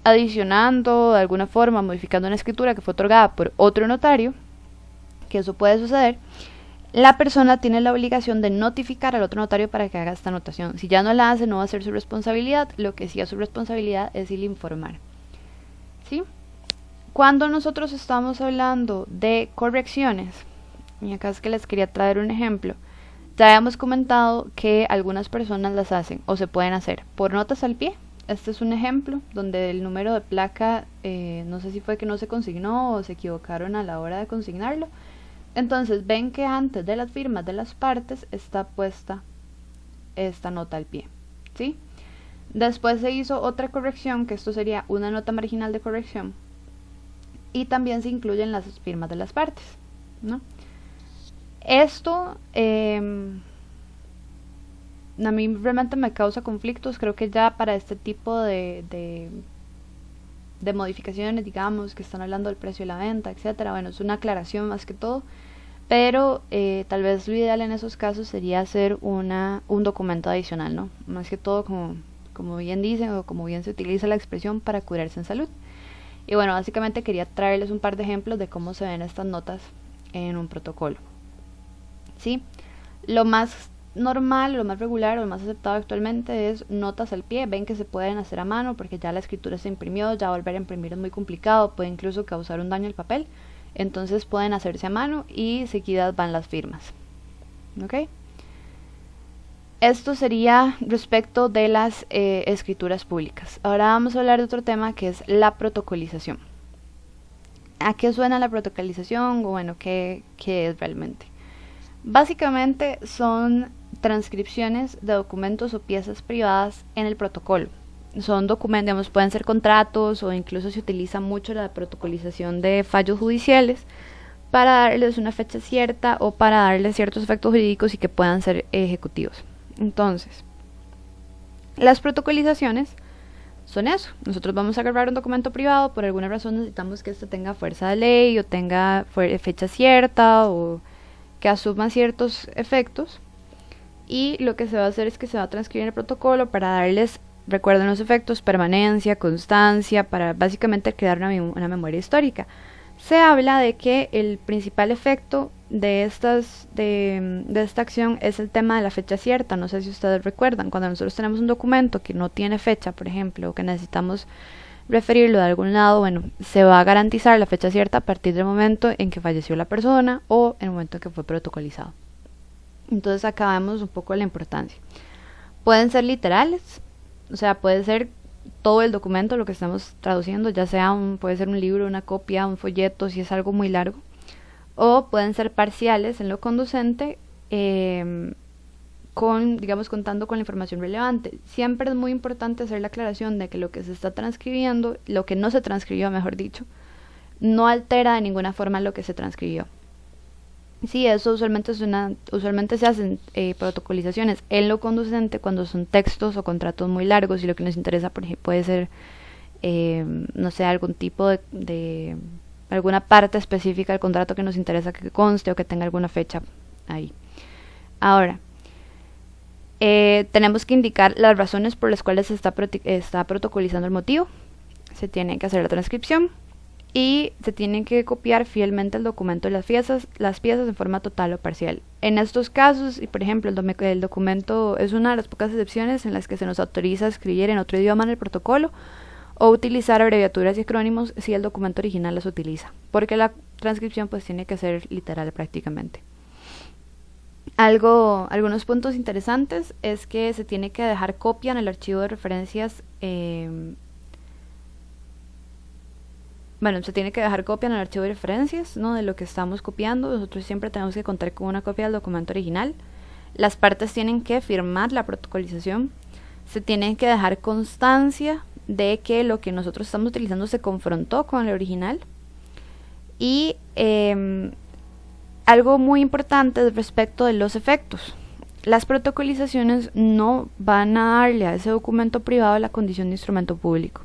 Speaker 1: adicionando de alguna forma, modificando una escritura que fue otorgada por otro notario, que eso puede suceder, la persona tiene la obligación de notificar al otro notario para que haga esta anotación. Si ya no la hace, no va a ser su responsabilidad. Lo que sí es su responsabilidad es el informar. ¿Sí? Cuando nosotros estamos hablando de correcciones, Y acá es que les quería traer un ejemplo. Ya habíamos comentado que algunas personas las hacen o se pueden hacer por notas al pie. Este es un ejemplo donde el número de placa, no sé si fue que no se consignó o se equivocaron a la hora de consignarlo. Entonces ven que antes de las firmas de las partes está puesta esta nota al pie, ¿sí? Después se hizo otra corrección, que esto sería una nota marginal de corrección, y también se incluyen las firmas de las partes, ¿no? Esto a mí realmente me causa conflictos. Creo que ya para este tipo de modificaciones, digamos, que están hablando del precio de la venta, etcétera, bueno, es una aclaración más que todo, pero tal vez lo ideal en esos casos sería hacer un documento adicional, ¿no? Más que todo, como bien dicen o como bien se utiliza la expresión, para curarse en salud. Y bueno, básicamente quería traerles un par de ejemplos de cómo se ven estas notas en un protocolo, ¿sí? Lo más normal, lo más regular, lo más aceptado actualmente es notas al pie. Ven que se pueden hacer a mano porque ya la escritura se imprimió, ya volver a imprimir es muy complicado, puede incluso causar un daño al papel. Entonces pueden hacerse a mano y seguidas van las firmas. ¿Ok? Esto sería respecto de las escrituras públicas. Ahora vamos a hablar de otro tema, que es la protocolización. ¿A qué suena la protocolización? O bueno, ¿qué es realmente? Básicamente son transcripciones de documentos o piezas privadas en el protocolo. Son documentos, digamos, pueden ser contratos, o incluso se utiliza mucho la protocolización de fallos judiciales para darles una fecha cierta o para darles ciertos efectos jurídicos y que puedan ser ejecutivos. Entonces, las protocolizaciones son eso. Nosotros vamos a agarrar un documento privado, por alguna razón necesitamos que este tenga fuerza de ley o tenga fecha cierta o que asuma ciertos efectos, y lo que se va a hacer es que se va a transcribir en el protocolo para darles, recuerden los efectos, permanencia, constancia, para básicamente crear una memoria histórica. Se habla de que el principal efecto de esta acción es el tema de la fecha cierta. No sé si ustedes recuerdan, cuando nosotros tenemos un documento que no tiene fecha, por ejemplo, o que necesitamos referirlo de algún lado, bueno, se va a garantizar la fecha cierta a partir del momento en que falleció la persona o en el momento en que fue protocolizado. Entonces acá vemos un poco la importancia. Pueden ser literales, o sea, puede ser todo el documento lo que estamos traduciendo, ya sea puede ser un libro, una copia, un folleto, si es algo muy largo, o pueden ser parciales en lo conducente, digamos, contando con la información relevante. Siempre es muy importante hacer la aclaración de que lo que se está transcribiendo, lo que no se transcribió, mejor dicho, no altera de ninguna forma lo que se transcribió. Sí, eso usualmente se hacen protocolizaciones en lo conducente cuando son textos o contratos muy largos, y lo que nos interesa, por ejemplo, puede ser, no sé, algún tipo de alguna parte específica del contrato que nos interesa que conste o que tenga alguna fecha ahí. Ahora, tenemos que indicar las razones por las cuales se está protocolizando el motivo. Se tiene que hacer la transcripción y se tiene que copiar fielmente el documento de las piezas en forma total o parcial. En estos casos, y por ejemplo, el documento es una de las pocas excepciones en las que se nos autoriza a escribir en otro idioma en el protocolo o utilizar abreviaturas y acrónimos si el documento original las utiliza, porque la transcripción pues tiene que ser literal prácticamente. Algunos puntos interesantes es que se tiene que dejar copia en el archivo de referencias. Se tiene que dejar copia en el archivo de referencias, ¿no?, de lo que estamos copiando. Nosotros siempre tenemos que contar con una copia del documento original. Las partes tienen que firmar la protocolización. Se tiene que dejar constancia de que lo que nosotros estamos utilizando se confrontó con el original. Y algo muy importante respecto de los efectos. Las protocolizaciones no van a darle a ese documento privado la condición de instrumento público.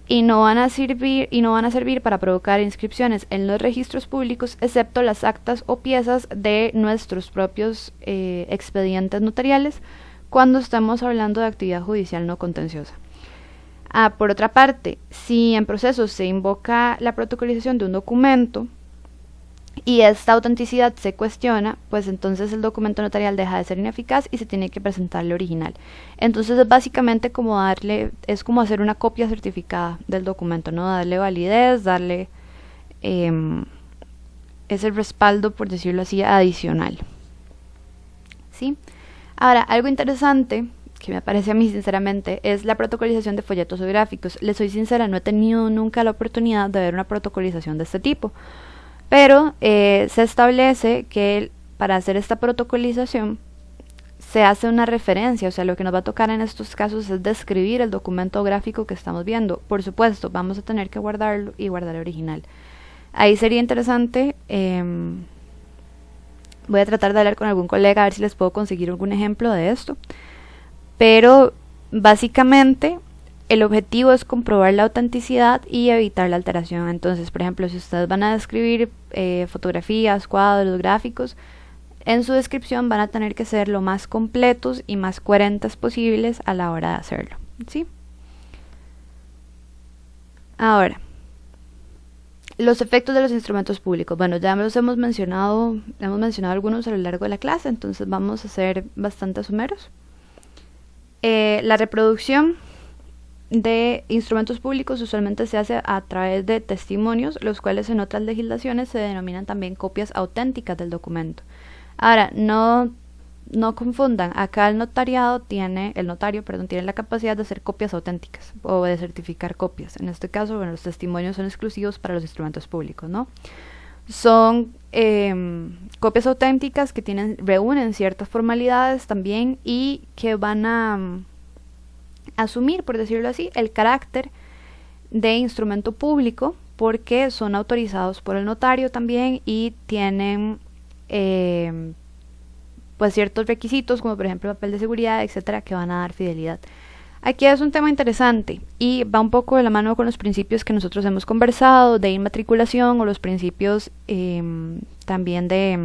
Speaker 1: Y no van a servir para provocar inscripciones en los registros públicos, excepto las actas o piezas de nuestros propios expedientes notariales, cuando estamos hablando de actividad judicial no contenciosa. Por otra parte, si en proceso se invoca la protocolización de un documento y esta autenticidad se cuestiona, pues entonces el documento notarial deja de ser ineficaz y se tiene que presentar el original. Entonces es básicamente como hacer una copia certificada del documento, ¿no? Darle validez, darle es el respaldo, por decirlo así, adicional. ¿Sí? Ahora, algo interesante que me parece a mí sinceramente es la protocolización de folletos o gráficos. Les soy sincera, no he tenido nunca la oportunidad de ver una protocolización de este tipo, pero se establece que para hacer esta protocolización se hace una referencia, o sea, lo que nos va a tocar en estos casos es describir el documento gráfico que estamos viendo. Por supuesto, vamos a tener que guardarlo y guardar el original. Ahí sería interesante, voy a tratar de hablar con algún colega a ver si les puedo conseguir algún ejemplo de esto, pero básicamente el objetivo es comprobar la autenticidad y evitar la alteración. Entonces, por ejemplo, si ustedes van a describir fotografías, cuadros, gráficos, en su descripción van a tener que ser lo más completos y más coherentes posibles a la hora de hacerlo, ¿sí? Ahora, los efectos de los instrumentos públicos. Bueno, ya los hemos mencionado algunos a lo largo de la clase, entonces vamos a ser bastante someros. La reproducción de instrumentos públicos usualmente se hace a través de testimonios, los cuales en otras legislaciones se denominan también copias auténticas del documento. Ahora, no confundan, acá el notario tiene la capacidad de hacer copias auténticas o de certificar copias. En este caso, bueno, los testimonios son exclusivos para los instrumentos públicos, ¿no? Son copias auténticas que reúnen ciertas formalidades también y que van a asumir, por decirlo así, el carácter de instrumento público porque son autorizados por el notario también y tienen pues ciertos requisitos como por ejemplo papel de seguridad, etcétera, que van a dar fidelidad. Aquí es un tema interesante y va un poco de la mano con los principios que nosotros hemos conversado de inmatriculación o los principios también de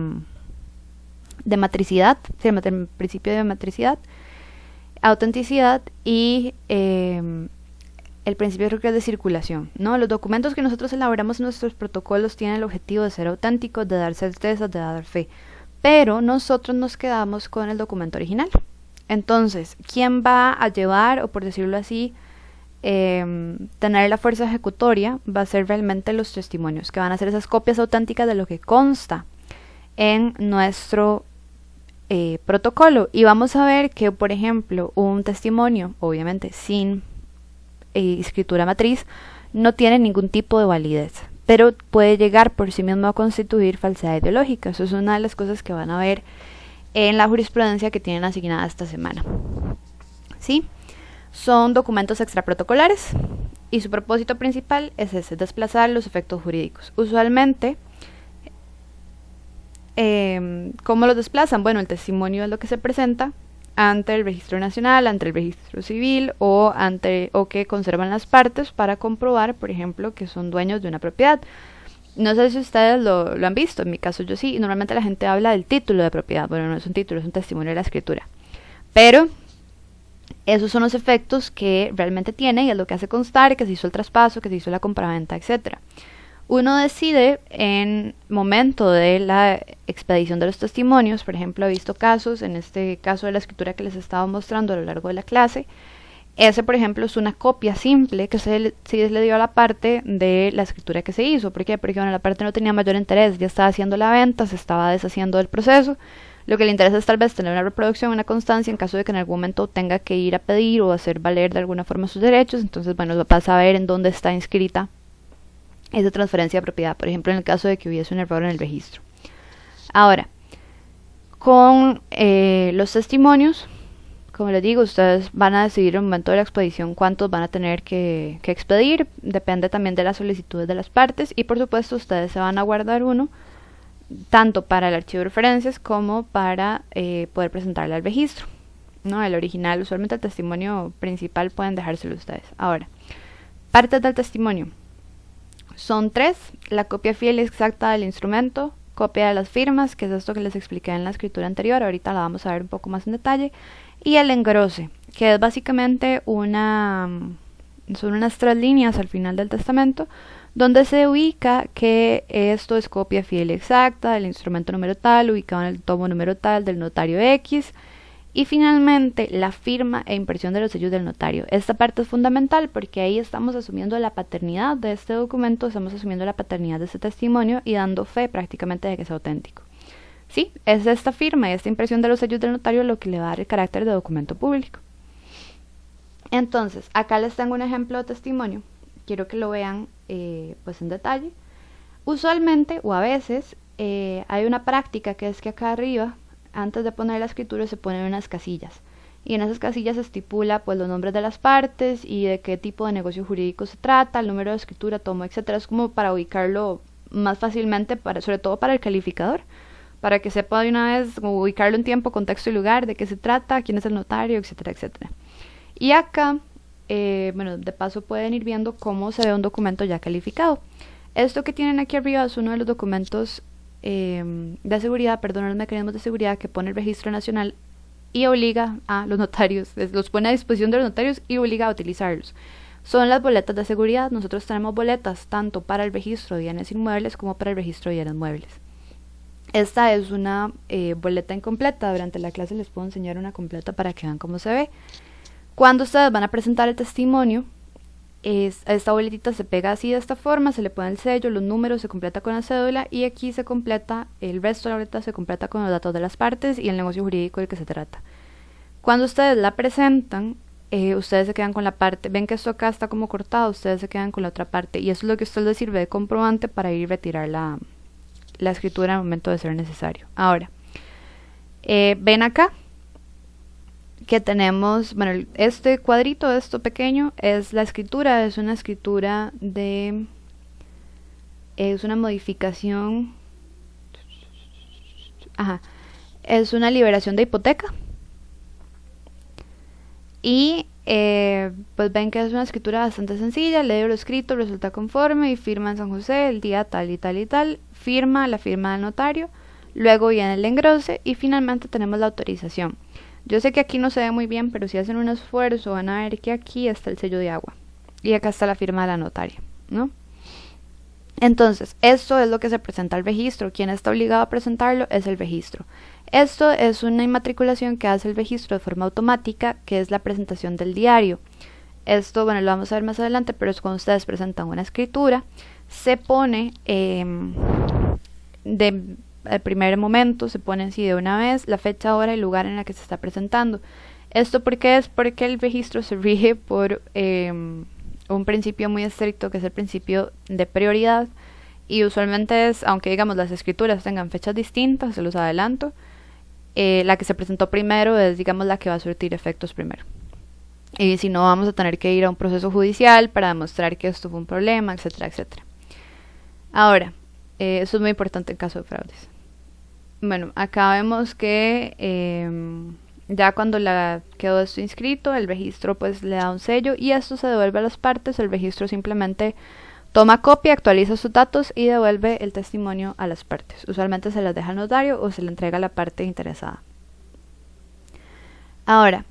Speaker 1: matricidad, sí, el principio de matricidad, autenticidad y el principio creo que es de circulación, ¿no? Los documentos que nosotros elaboramos en nuestros protocolos tienen el objetivo de ser auténticos, de dar certezas, de dar fe, pero nosotros nos quedamos con el documento original. Entonces, ¿quién va a llevar, o por decirlo así, tener la fuerza ejecutoria? Va a ser realmente los testimonios, que van a ser esas copias auténticas de lo que consta en nuestro protocolo. Y vamos a ver que, por ejemplo, un testimonio, obviamente sin escritura matriz, no tiene ningún tipo de validez, pero puede llegar por sí mismo a constituir falsedad ideológica. Eso es una de las cosas que van a ver en la jurisprudencia que tienen asignada esta semana. ¿Sí? Son documentos extraprotocolares y su propósito principal es ese, desplazar los efectos jurídicos. Usualmente, ¿cómo los desplazan? Bueno, el testimonio es lo que se presenta ante el registro nacional, ante el registro civil o que conservan las partes para comprobar, por ejemplo, que son dueños de una propiedad. No sé si ustedes lo han visto, en mi caso yo sí. Normalmente la gente habla del título de propiedad. Bueno, no es un título, es un testimonio de la escritura. Pero esos son los efectos que realmente tiene y es lo que hace constar que se hizo el traspaso, que se hizo la compraventa, etc. Uno decide en momento de la expedición de los testimonios, por ejemplo, he visto casos, en este caso de la escritura que les estaba mostrando a lo largo de la clase, ese, por ejemplo, es una copia simple que se le dio a la parte de la escritura que se hizo. ¿Por qué? Porque bueno, la parte no tenía mayor interés, ya estaba haciendo la venta, se estaba deshaciendo del proceso. Lo que le interesa es tal vez tener una reproducción, una constancia en caso de que en algún momento tenga que ir a pedir o hacer valer de alguna forma sus derechos. Entonces, bueno, pasa a ver en dónde está inscrita esa transferencia de propiedad, por ejemplo, en el caso de que hubiese un error en el registro. Ahora, con los testimonios, como les digo, ustedes van a decidir en el momento de la expedición cuántos van a tener que expedir. Depende también de las solicitudes de las partes. Y por supuesto ustedes se van a guardar uno, tanto para el archivo de referencias como para poder presentarle al registro, ¿no? El original, usualmente el testimonio principal pueden dejárselo ustedes. Ahora, partes del testimonio. Son 3. La copia fiel y exacta del instrumento, copia de las firmas, que es esto que les expliqué en la escritura anterior. Ahorita la vamos a ver un poco más en detalle. Y el engrose, que es básicamente son unas 3 líneas al final del testamento, donde se ubica que esto es copia fiel y exacta del instrumento número tal, ubicado en el tomo número tal del notario X, Y finalmente, la firma e impresión de los sellos del notario. Esta parte es fundamental porque ahí estamos asumiendo la paternidad de este documento, estamos asumiendo la paternidad de este testimonio y dando fe prácticamente de que es auténtico. Sí, es esta firma y esta impresión de los sellos del notario lo que le va a dar el carácter de documento público. Entonces, acá les tengo un ejemplo de testimonio. Quiero que lo vean pues en detalle. Usualmente o a veces hay una práctica que es que acá arriba, antes de poner la escritura, se ponen unas casillas. Y en esas casillas se estipula pues los nombres de las partes y de qué tipo de negocio jurídico se trata, el número de escritura, tomo, etcétera. Es como para ubicarlo más fácilmente, sobre todo para el calificador, para que sepa de una vez ubicarlo en tiempo, contexto y lugar, de qué se trata, quién es el notario, etcétera, etcétera. Y acá, bueno, de paso pueden ir viendo cómo se ve un documento ya calificado. Esto que tienen aquí arriba es uno de los documentos de seguridad, perdón, los mecanismos de seguridad que pone el Registro Nacional y obliga a los notarios, los pone a disposición de los notarios y obliga a utilizarlos. Son las boletas de seguridad. Nosotros tenemos boletas tanto para el registro de bienes inmuebles como para el registro de bienes muebles. Esta es una boleta incompleta. Durante la clase les puedo enseñar una completa para que vean cómo se ve. Cuando ustedes van a presentar el testimonio, esta boletita se pega así de esta forma, se le pone el sello, los números, se completa con la cédula y aquí se completa, el resto de la boleta se completa con los datos de las partes y el negocio jurídico del que se trata. Cuando ustedes la presentan, ustedes se quedan con la parte, ven que esto acá está como cortado, ustedes se quedan con la otra parte y eso es lo que a ustedes les sirve de comprobante para ir a retirar la escritura en el momento de ser necesario. Ahora, ven acá que tenemos, bueno, este cuadrito, esto pequeño, es la escritura, es una escritura es una modificación, es una liberación de hipoteca. Y pues ven que es una escritura bastante sencilla, leo lo escrito, resulta conforme y firma en San José el día tal y tal y tal, la firma del notario, luego viene el engrose y finalmente tenemos la autorización. Yo sé que aquí no se ve muy bien, pero si hacen un esfuerzo van a ver que aquí está el sello de agua y acá está la firma de la notaria, ¿no? Entonces, esto es lo que se presenta al registro. Quien está obligado a presentarlo es el registro. Esto es una inmatriculación que hace el registro de forma automática, que es la presentación del diario. Esto, bueno, lo vamos a ver más adelante, pero es cuando ustedes presentan una escritura, se pone al primer momento, se pone así de una vez la fecha, hora y lugar en la que se está presentando. ¿Esto por qué es? Porque el registro se rige por un principio muy estricto, que es el principio de prioridad, y usualmente es, aunque digamos las escrituras tengan fechas distintas, se los adelanto, la que se presentó primero es, digamos, la que va a surtir efectos primero. Y si no, vamos a tener que ir a un proceso judicial para demostrar que esto fue un problema, etcétera, etcétera. Ahora, eso es muy importante en caso de fraudes. Bueno, acá vemos que ya cuando quedó esto inscrito, el registro pues le da un sello y esto se devuelve a las partes. El registro simplemente toma copia, actualiza sus datos y devuelve el testimonio a las partes. Usualmente se las deja al notario o se le entrega a la parte interesada. Ahora,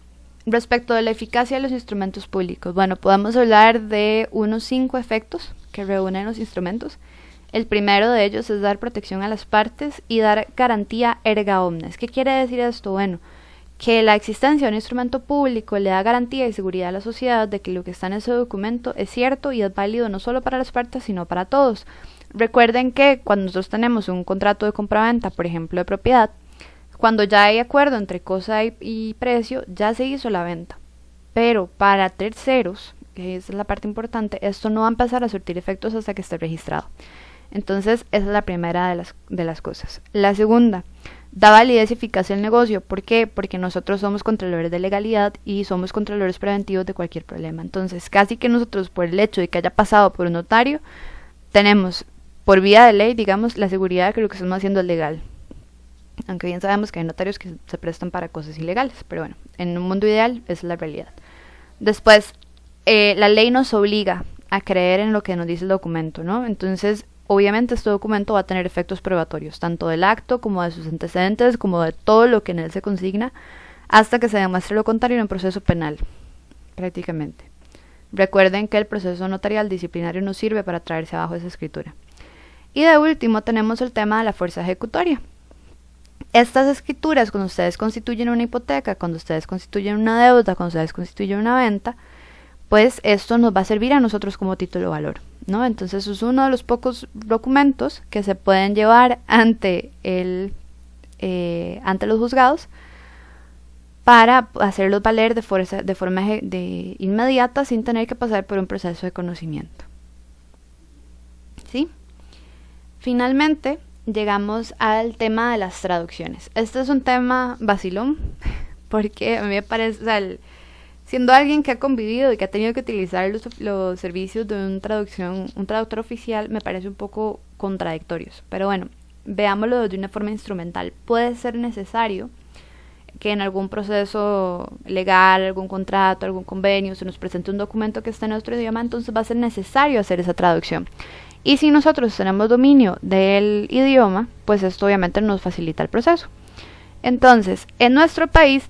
Speaker 1: respecto de la eficacia de los instrumentos públicos, bueno, podemos hablar de unos 5 efectos que reúnen los instrumentos. El primero de ellos es dar protección a las partes y dar garantía erga omnes. ¿Qué quiere decir esto? Bueno, que la existencia de un instrumento público le da garantía y seguridad a la sociedad de que lo que está en ese documento es cierto y es válido no solo para las partes, sino para todos. Recuerden que cuando nosotros tenemos un contrato de compraventa, por ejemplo, de propiedad, cuando ya hay acuerdo entre cosa y precio, ya se hizo la venta. Pero para terceros, que esa es la parte importante, esto no va a empezar a surtir efectos hasta que esté registrado. Entonces, esa es la primera de las cosas. La segunda, da validez y eficacia al negocio. ¿Por qué? Porque nosotros somos controladores de legalidad y somos controladores preventivos de cualquier problema. Entonces, casi que nosotros, por el hecho de que haya pasado por un notario, tenemos, por vía de ley, digamos, la seguridad de que lo que estamos haciendo es legal. Aunque bien sabemos que hay notarios que se prestan para cosas ilegales, pero bueno, en un mundo ideal, esa es la realidad. Después, la ley nos obliga a creer en lo que nos dice el documento, ¿no? Entonces, obviamente este documento va a tener efectos probatorios, tanto del acto como de sus antecedentes, como de todo lo que en él se consigna, hasta que se demuestre lo contrario en un proceso penal, prácticamente. Recuerden que el proceso notarial disciplinario nos sirve para traerse abajo esa escritura. Y de último tenemos el tema de la fuerza ejecutoria. Estas escrituras, cuando ustedes constituyen una hipoteca, cuando ustedes constituyen una deuda, cuando ustedes constituyen una venta, pues esto nos va a servir a nosotros como título valor, ¿no? Entonces es uno de los pocos documentos que se pueden llevar ante los juzgados para hacerlos valer de forma inmediata sin tener que pasar por un proceso de conocimiento. ¿Sí? Finalmente, llegamos al tema de las traducciones. Este es un tema vacilón, porque a mí me parece, o sea, siendo alguien que ha convivido y que ha tenido que utilizar los servicios de un traductor oficial, me parece un poco contradictorios. Pero bueno, veámoslo de una forma instrumental. Puede ser necesario que en algún proceso legal, algún contrato, algún convenio, se nos presente un documento que está en otro idioma, entonces va a ser necesario hacer esa traducción. Y si nosotros tenemos dominio del idioma, pues esto obviamente nos facilita el proceso. Entonces, en nuestro país,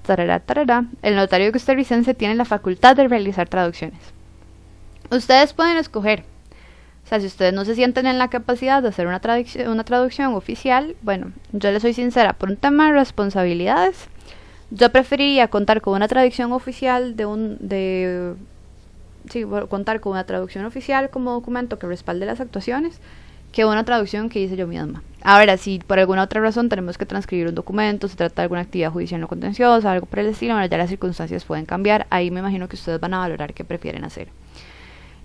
Speaker 1: el notario costarricense tiene la facultad de realizar traducciones. Ustedes pueden escoger. O sea, si ustedes no se sienten en la capacidad de hacer una traducción oficial, bueno, yo les soy sincera, por un tema de responsabilidades, yo preferiría contar con una traducción oficial contar con una traducción oficial como documento que respalde las actuaciones que una traducción que hice yo misma. Ahora, si por alguna otra razón tenemos que transcribir un documento, se trata de alguna actividad judicial no contenciosa, algo por el estilo, bueno, ya las circunstancias pueden cambiar, ahí me imagino que ustedes van a valorar qué prefieren hacer.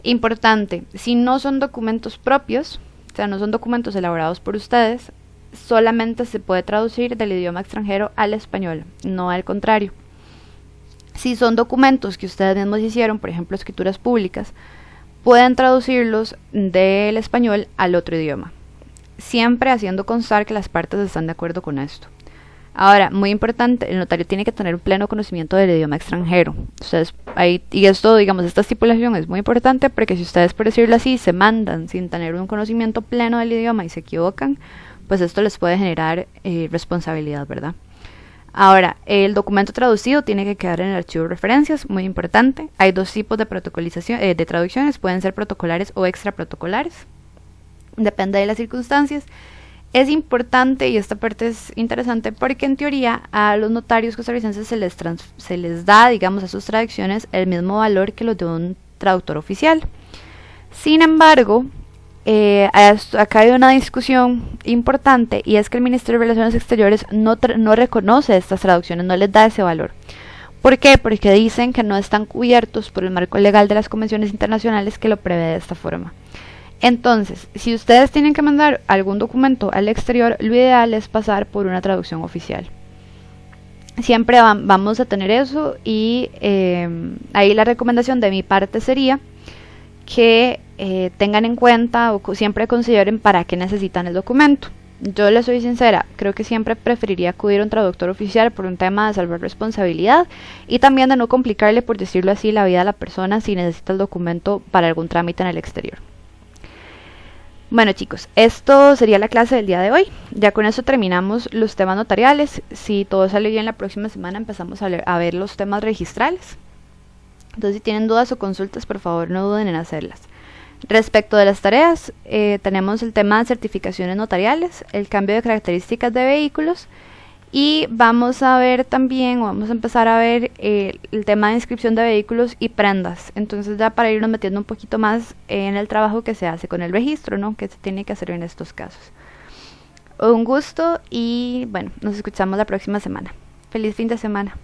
Speaker 1: Importante, si no son documentos propios, o sea, no son documentos elaborados por ustedes, solamente se puede traducir del idioma extranjero al español, no al contrario. Si son documentos que ustedes mismos hicieron, por ejemplo, escrituras públicas, pueden traducirlos del español al otro idioma, siempre haciendo constar que las partes están de acuerdo con esto. Ahora, muy importante, el notario tiene que tener un pleno conocimiento del idioma extranjero. Y esto, digamos, esta estipulación es muy importante porque si ustedes, por decirlo así, se mandan sin tener un conocimiento pleno del idioma y se equivocan, pues esto les puede generar responsabilidad, ¿verdad? Ahora, el documento traducido tiene que quedar en el archivo de referencias, muy importante. Hay dos tipos de protocolización, de traducciones, pueden ser protocolares o extraprotocolares, depende de las circunstancias. Es importante, y esta parte es interesante, porque en teoría a los notarios costarricenses se les da, digamos, a sus traducciones el mismo valor que los de un traductor oficial. Sin embargo, acá hay una discusión importante, y es que el Ministerio de Relaciones Exteriores no reconoce estas traducciones, no les da ese valor. ¿Por qué? Porque dicen que no están cubiertos por el marco legal de las convenciones internacionales que lo prevé de esta forma. Entonces, si ustedes tienen que mandar algún documento al exterior, lo ideal es pasar por una traducción oficial. Siempre vamos a tener eso, y ahí la recomendación de mi parte sería que tengan en cuenta o siempre consideren para qué necesitan el documento. Yo les soy sincera, creo que siempre preferiría acudir a un traductor oficial por un tema de salvar responsabilidad y también de no complicarle, por decirlo así, la vida a la persona si necesita el documento para algún trámite en el exterior. Bueno, chicos, esto sería la clase del día de hoy. Ya con eso terminamos los temas notariales. Si todo sale bien, la próxima semana empezamos a ver los temas registrales. Entonces, si tienen dudas o consultas, por favor no duden en hacerlas. Respecto de las tareas, tenemos el tema de certificaciones notariales, el cambio de características de vehículos, y vamos a empezar a ver el tema de inscripción de vehículos y prendas. Entonces, ya para irnos metiendo un poquito más en el trabajo que se hace con el registro, ¿no?, que se tiene que hacer en estos casos. Un gusto y bueno, nos escuchamos la próxima semana. Feliz fin de semana.